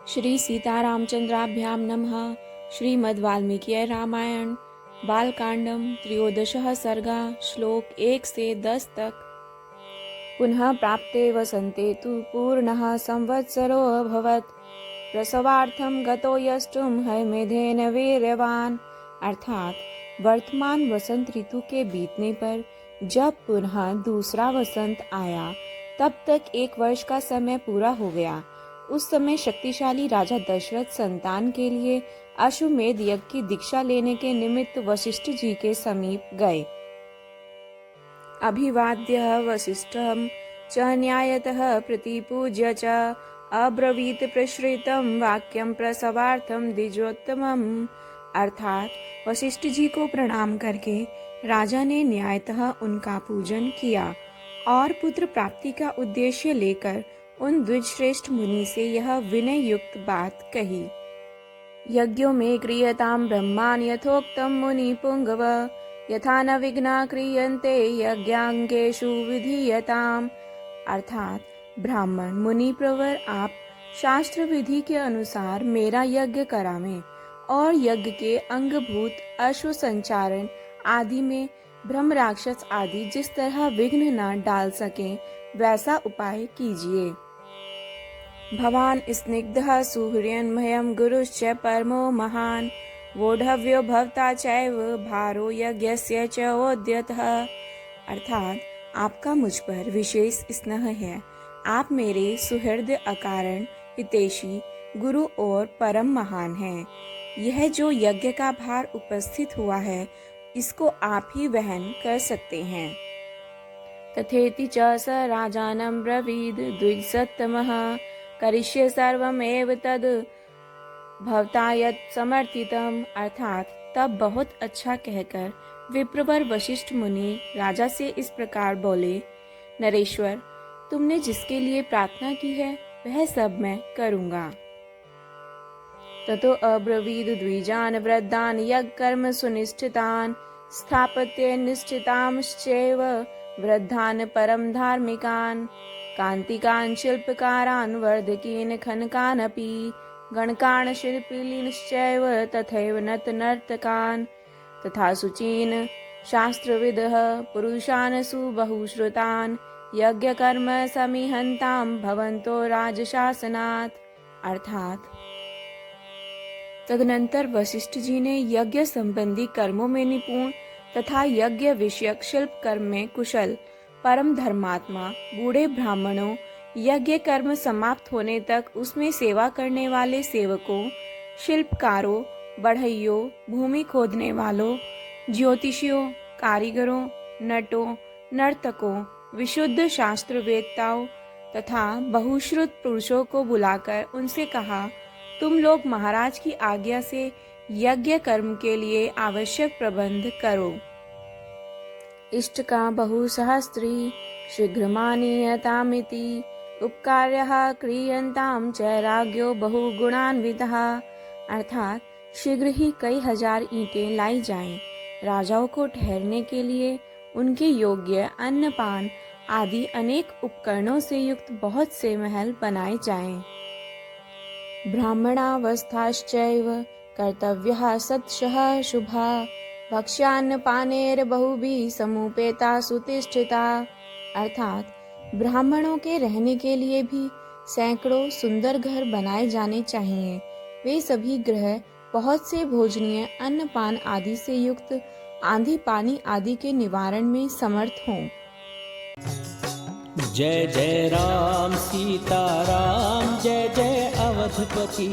श्री सीतारामचंद्राभ्यां नमः। श्रीमद् वाल्मीकि रामायण बालकांडम त्रयोदशः सर्गा श्लोक 1 से 10 तक। पुनः प्राप्ते वसन्ते तु पूर्णः संवत्सरो अभवत् प्रसवार्थं गतो यष्टुं हयमेधेन वीर्यवान्। अर्थात वर्तमान वसंत ऋतु के बीतने पर जब पुनः दूसरा वसंत आया तब तक 1 वर्ष का समय पूरा हो गया। उस समय शक्तिशाली राजा दशरथ संतान के लिए अश्वमेध यज्ञ की दीक्षा लेने के निमित्त वशिष्ठ जी के समीप गए। अभिवाद्य वशिष्ठं च न्यायतः प्रतिपूज्य च अब्रवीत प्रश्रितं वाक्यं प्रसवार्थं द्विजोत्तमम्। अर्थात वशिष्ठ जी को प्रणाम करके राजा ने न्यायतः उनका पूजन किया और पुत्र प्राप्ति का उद्देश्य लेकर उन द्विजश्रेष्ठ मुनि से यह विनय युक्त बात कही। यज्ञों में क्रियताम ब्रह्मान् यथोक्तम मुनि पुंगव यथा न विघ्ना क्रियन्ते यज्ञांगेषु विधीयताम। अर्थात ब्राह्मण मुनि प्रवर आप शास्त्र विधि के अनुसार मेरा यज्ञ करावें और यज्ञ के अंगभूत अश्व संचारण आदि में ब्रह्म राक्षस आदि जिस तरह विघ्न न डाल सकें वैसा उपाय कीजिए। भवान स्निग्धः सुहृन्मयं गुरुश्च परमो महान् वोढव्यो भवता चैव भारो यज्ञस्य च ओद्यतः। अर्थात आपका मुझ पर विशेष स्नेह है। आप मेरे सुहृद अकारण हितैषी गुरु और परम महान हैं। यह जो यज्ञ का भार उपस्थित हुआ है इसको आप ही वहन कर सकते हैं। तथेति च स राजानं ब्रवीद द्विजसत्तमः करिष्ये सर्वमेव तद् भवता यत् समर्थितम्। अर्थात तब बहुत अच्छा कहकर विप्रवर वशिष्ठ मुनि राजा से इस प्रकार बोले, नरेश्वर, तुमने जिसके लिए प्रार्थना की है वह सब मैं करूँगा। ततो अब्रवीद द्विजान् वृद्धान् यज्ञ कर्म सुनिष्ठितान् स्थापत्य निष्ठितांश्चैव वृद्धान् परम धार्मिकान् कांतिकान् शिल्पकारान् वर्धकीन् खनकानपि गणकान् शिल्पीलीनश्चैव तथैव नर्तकान् तथा शुचीन् शास्त्रविदः पुरुषान् सुबहुश्रुतान् यज्ञकर्म समिहन्तां भवन्तो राजशासनात्। अर्थात तदनंतर वशिष्ठ जी ने यज्ञ संबंधी कर्मों में निपुण तथा यज्ञ विषयक शिल्प कर्म में कुशल परम धर्मात्मा बूढ़े ब्राह्मणों यज्ञ कर्म समाप्त होने तक उसमें सेवा करने वाले सेवकों शिल्पकारों बढ़इयों भूमि खोदने वालों ज्योतिषियों कारीगरों नटों नर्तकों विशुद्ध शास्त्रवेत्ताओं तथा बहुश्रुत पुरुषों को बुलाकर उनसे कहा, तुम लोग महाराज की आज्ञा से यज्ञ कर्म के लिए आवश्यक प्रबंध करो। इष्ट का बहुसहस्त्री शीघ्रमानीयतामिति उपकार्यः क्रियन्तां च राज्ञो बहुगुणान्वितः। अर्थात शीघ्र ही कई हजार ईंटें लाई जाएं। राजाओं को ठहरने के लिए उनके योग्य अन्नपान आदि अनेक उपकरणों से युक्त बहुत से महल बनाए जाएं। ब्राह्मणावस्थाश्चैव कर्तव्यः सत्शः शुभा भक्ष्यान्नपानैर्बहुभिः समुपेता सुतिष्ठिता। अर्थात ब्राह्मणों के रहने के लिए भी सैकड़ों सुंदर घर बनाए जाने चाहिए। वे सभी ग्रह बहुत से भोजनीय अन्नपान आदि से युक्त आंधी पानी आदि के निवारण में समर्थ हों। जय जय राम सीता राम जय जय अवधपति।